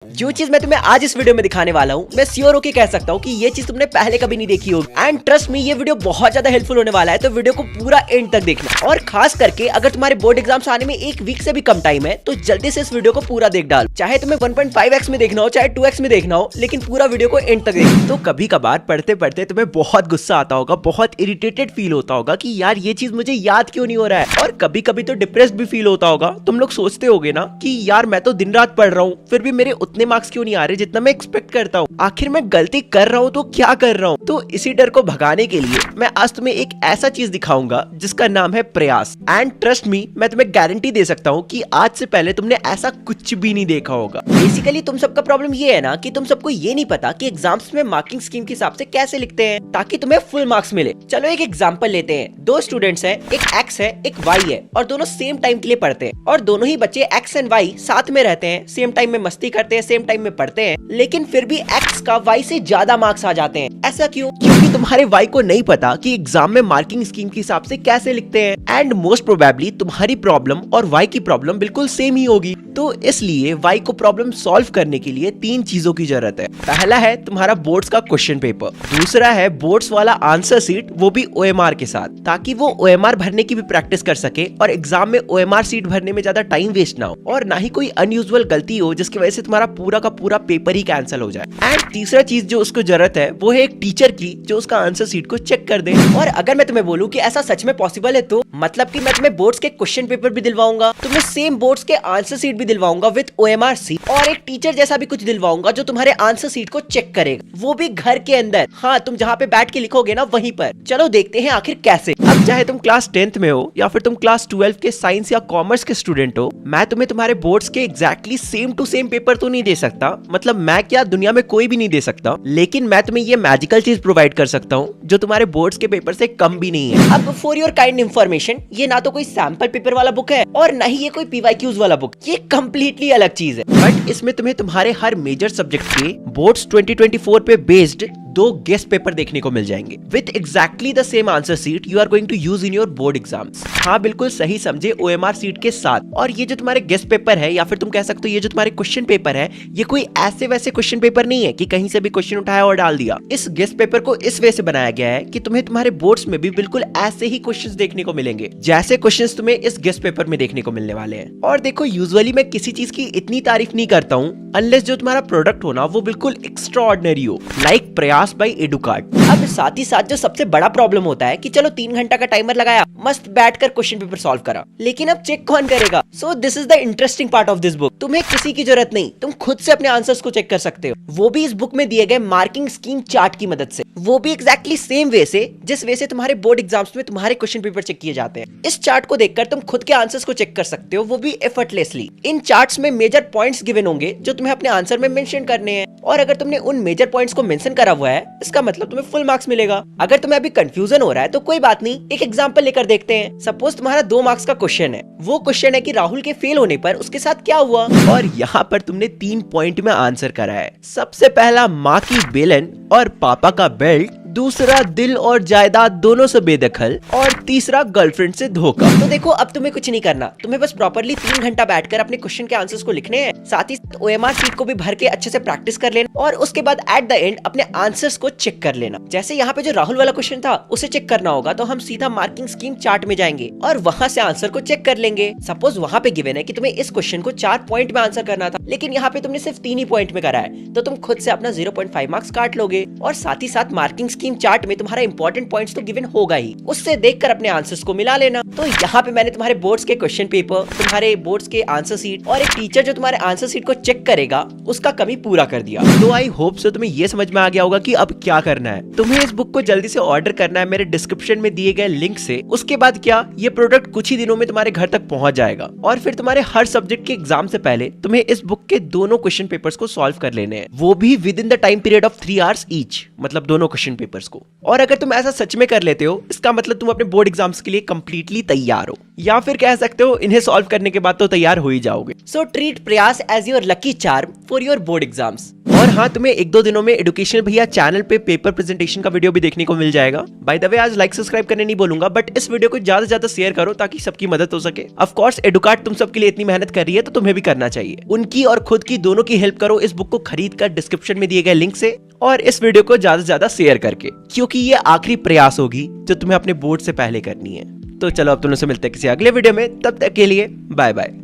जो चीज मैं तुम्हें आज इस वीडियो में दिखाने वाला हूँ, मैं श्योर होकर कह सकता हूँ कि ये चीज तुमने पहले कभी नहीं देखी होगी। एंड ट्रस्ट मी, ये वीडियो बहुत ज्यादा हेल्पफुल होने वाला है, तो वीडियो को पूरा एंड तक देखना। और खास करके अगर तुम्हारे बोर्ड एग्जाम्स आने में एक वीक से भी कम टाइम है, तो जल्दी से इस वीडियो को पूरा देख डाल। चाहे तुम्हें 1.5x में देखना हो, चाहे 2x में देखना हो, लेकिन पूरा वीडियो को एंड तक देखना। तो कभी कभार पढ़ते पढ़ते तुम्हें बहुत गुस्सा आता होगा, बहुत इरिटेटेड फील होता होगा कि यार ये चीज मुझे याद क्यों नहीं हो रहा है। और कभी कभी तो डिप्रेस्ड भी फील होता होगा। तुम लोग सोचते होगे ना कि यार मैं तो दिन रात पढ़ रहा हूँ, फिर भी मेरे उतने मार्क्स क्यों नहीं आ रहे जितना मैं एक्सपेक्ट करता हूँ। आखिर मैं गलती कर रहा हूँ तो क्या कर रहा हूँ। तो इसी डर को भगाने के लिए मैं आज तुम्हें एक ऐसा चीज दिखाऊंगा जिसका नाम है प्रयास। एंड ट्रस्ट मी, मैं तुम्हें गारंटी दे सकता हूँ कि आज से पहले तुमने ऐसा कुछ भी नहीं देखा होगा। बेसिकली तुम सबका प्रॉब्लम ये है ना कि तुम सबको ये नहीं पता कि एग्जाम्स में मार्किंग स्कीम के हिसाब से कैसे लिखते हैं ताकि तुम्हें फुल मार्क्स मिले। चलो एक एग्जाम्पल लेते हैं। दो स्टूडेंट्स हैं, एक एक्स है एक वाई है, और दोनों सेम टाइम के लिए पढ़ते हैं। और दोनों ही बच्चे एक्स एंड वाई साथ में रहते हैं, सेम टाइम में मस्ती करते हैं, सेम टाइम में पढ़ते हैं, लेकिन फिर भी एक्स का वाई से ज्यादा मार्क्स आ जाते हैं। ऐसा क्यों? क्योंकि तुम्हारे वाई को नहीं पता कि एग्जाम में मार्किंग स्कीम के हिसाब से कैसे लिखते हैं। एंड मोस्ट प्रोबेबली तुम्हारी प्रॉब्लम और वाई की प्रॉब्लम बिल्कुल सेम ही होगी। तो इसलिए वाई को प्रॉब्लम सॉल्व करने के लिए तीन चीजों की जरूरत है। पहला है तुम्हारा बोर्ड्स का क्वेश्चन पेपर, दूसरा है बोर्ड्स वाला आंसर सीट, वो भी ओएमआर के साथ, ताकि वो ओएमआर भरने की भी प्रैक्टिस कर सके और एग्जाम में ओएमआर सीट भरने में ज्यादा टाइम वेस्ट ना हो, और ना ही कोई अनयूजुअल गलती हो जिसकी वजह से तुम्हारा पूरा का पूरा पेपर ही कैंसिल हो जाए। एंड तीसरा चीज जो उसको जरूरत है वो है एक टीचर की जो उसका आंसर सीट को चेक कर दे। और अगर मैं तुम्हें बोलूं कि ऐसा सच में पॉसिबल है, तो मतलब कि मैं तुम्हें बोर्ड्स के क्वेश्चन पेपर भी दिलवाऊंगा, तुम्हें सेम बोर्ड्स के आंसर सीट भी दिलवाऊंगा विद ओएमआर सीट, और एक टीचर जैसा भी कुछ दिलवाऊंगा जो तुम्हारे आंसर सीट को चेक करेगा, वो भी घर के अंदर। हाँ, तुम जहाँ पे बैठ के लिखोगे ना वहीं पर। चलो देखते हैं आखिर कैसे। अब चाहे तुम क्लास 10th में हो या फिर तुम क्लास 12 के साइंस या कॉमर्स के स्टूडेंट हो, मैं तुम्हें तुम्हारे बोर्ड्स के exactly same to same paper तो नहीं दे सकता, मतलब मैं क्या, दुनिया में कोई भी नहीं दे सकता, लेकिन मैं तुम्हें ये मैजिकल चीज प्रोवाइड कर सकता हूँ जो तुम्हारे बोर्ड्स के पेपर से कम भी नहीं है। अब फॉर योर काइंड इंफॉर्मेशन, ये ना तो कोई सैंपल पेपर वाला बुक है और ना ही ये कोई पीवाईक्यूज वाला बुक, ये कम्प्लीटली अलग चीज है। बट इसमें तुम्हें तुम्हारे हर मेजर सब्जेक्ट के बोर्ड्स 2024 पे बेस्ड 2 गेस्ट पेपर देखने को मिल जाएंगे with exactly the same answer sheet you are going to use in your board exams. हाँ, बिल्कुल सही समझे, ओएमआर सीट के साथ। और ये जो तुम्हारे गेस्ट पेपर है, या फिर तुम कह सकते हो ये जो तुम्हारे क्वेश्चन पेपर है, ये कोई ऐसे वैसे क्वेश्चन पेपर नहीं है कि कहीं से भी क्वेश्चन उठाया और डाल दिया। इस गेस्ट पेपर को इस वे से बनाया गया है कि तुम्हें तुम्हारे बोर्ड्स में भी बिल्कुल ऐसे ही क्वेश्चंस देखने को मिलेंगे जैसे क्वेश्चंस तुम्हें इस गेस्ट पेपर में देखने को मिलने वाले हैं। और देखो, यूजुअली मैं किसी चीज की इतनी तारीफ नहीं करता हूँ अनलेस जो तुम्हारा प्रोडक्ट हो ना वो बिल्कुल एक्स्ट्राऑर्डिनरी हो, लाइक प्रयास बाय एडुकार्ट। अब साथ ही साथ जो सबसे बड़ा प्रॉब्लम होता है कि चलो 3 घंटा का टाइमर लगाया, मस्त बैठकर क्वेश्चन पेपर सॉल्व करा, लेकिन अब चेक कौन करेगा? So this is the interesting part of this book. तुम्हें किसी की जरूरत नहीं, तुम खुद से अपने आंसर्स को चेक कर सकते हो, वो भी इस बुक में दिए गए मार्किंग स्कीम चार्ट की मदद से, वो भी एग्जैक्टली सेम वे से जिस वे से तुम्हारे बोर्ड एग्जाम्स में तुम्हारे क्वेश्चन पेपर चेक किए जाते हैं। इस चार्ट को देखकर तुम खुद के आंसर्स को चेक कर सकते हो, वो भी एफर्टलेसली। इन चार्ट्स में मेजर पॉइंट्स गिवन होंगे जो तुम्हें अपने आंसर में मेंशन करने हैं, और अगर तुमने उन मेजर पॉइंट्स को मेंशन करा हुआ है, इसका मतलब तुम्हें फुल मार्क्स मिलेगा। अगर तुम्हें अभी कंफ्यूजन हो रहा है तो कोई बात नहीं, एक एग्जांपल लेकर देखते हैं। सपोज तुम्हारा 2 मार्क्स का क्वेश्चन है, वो क्वेश्चन है कि राहुल के फेल होने पर उसके साथ क्या हुआ, और यहाँ पर तुमने 3 पॉइंट में आंसर करा है। सबसे पहला, माँ की बेलन और पापा का बेल्ट, दूसरा, दिल और जायदाद दोनों से बेदखल, और तीसरा, गर्लफ्रेंड से धोखा। तो देखो, अब तुम्हें कुछ नहीं करना, तुम्हें बस प्रॉपर्ली 3 घंटा बैठकर अपने क्वेश्चन के आंसर्स को लिखने हैं, साथ ही ओएमआर सीट को भी भर के अच्छे से प्रैक्टिस कर लेना, और उसके बाद एट द एंड अपने आंसर्स को चेक कर लेना। जैसे यहाँ पे जो राहुल वाला क्वेश्चन था उसे चेक करना होगा, तो हम सीधा मार्किंग स्कीम चार्ट में जाएंगे और वहां से आंसर को चेक कर लेंगे। सपोज वहां पे गिवन है कि तुम्हें इस क्वेश्चन को 4 पॉइंट में आंसर करना था, लेकिन यहाँ पे तुमने सिर्फ 3 ही पॉइंट में करा है, तो तुम खुद से अपना 0.5 मार्क्स काट लोगे। और साथ ही साथ मार्किंग स्कीम चार्ट में तुम्हारा इंपॉर्टेंट पॉइंट्स तो गिवन होगा ही, उससे देखकर अपने आंसर्स को मिला लेना। तो यहाँ पे मैंने तुम्हारे बोर्ड्स के क्वेश्चन पेपर, तुम्हारे बोर्ड्स के आंसर सीट और एक टीचर जो तुम्हारे आंसर सीट को चेक करेगा, उसका कमी पूरा कर दिया। तो आई होप सो तुम्हें ये समझ में आ गया होगा कि अब क्या करना है। तुम्हें इस बुक को जल्दी से ऑर्डर करना है मेरे डिस्क्रिप्शन में दिए गए लिंक से। उसके बाद क्या, ये प्रोडक्ट कुछ ही दिनों में तुम्हारे घर तक पहुंच जाएगा, और फिर तुम्हारे हर सब्जेक्ट के एग्जाम से पहले तुम्हें इस बुक के दोनों क्वेश्चन पेपर्स को सॉल्व कर लेने हैं, वो भी with in the time period of 3 hours each, मतलब दोनों क्वेश्चन पेपर्स को। और अगर तुम ऐसा सच में कर लेते हो, इसका मतलब तुम अपने बोर्ड एग्जाम्स के लिए कंप्लीटली तैयार हो, या फिर कह सकते हो इन्हें सॉल्व करने के बाद तो तैयार हो ही जाओगे। So treat Prayas as your lucky charm for your board exams. और हाँ, तुम्हें 1-2 दिनों में एडुकेशनल भैया चैनल पे पेपर प्रेजेंटेशन का वीडियो भी देखने को मिल जाएगा। बाय द वे, आज लाइक सब्सक्राइब करने नहीं बोलूंगा, बट इस वीडियो को ज्यादा से ज्यादा शेयर करो ताकि सबकी मदद हो सके। ऑफ कोर्स एडुकार्ट तुम सबके लिए इतनी मेहनत कर रही है तो तुम्हें भी करना चाहिए। उनकी और खुद की दोनों की हेल्प करो इस बुक को खरीद कर डिस्क्रिप्शन में दिए गए लिंक से, और इस वीडियो को ज्यादा से ज्यादा शेयर करके, क्योंकि ये आखिरी प्रयास होगी जो तुम्हें अपने बोर्ड से पहले करनी है। तो चलो अब तुम से मिलते हैं किसी अगले वीडियो में, तब तक के लिए बाय बाय।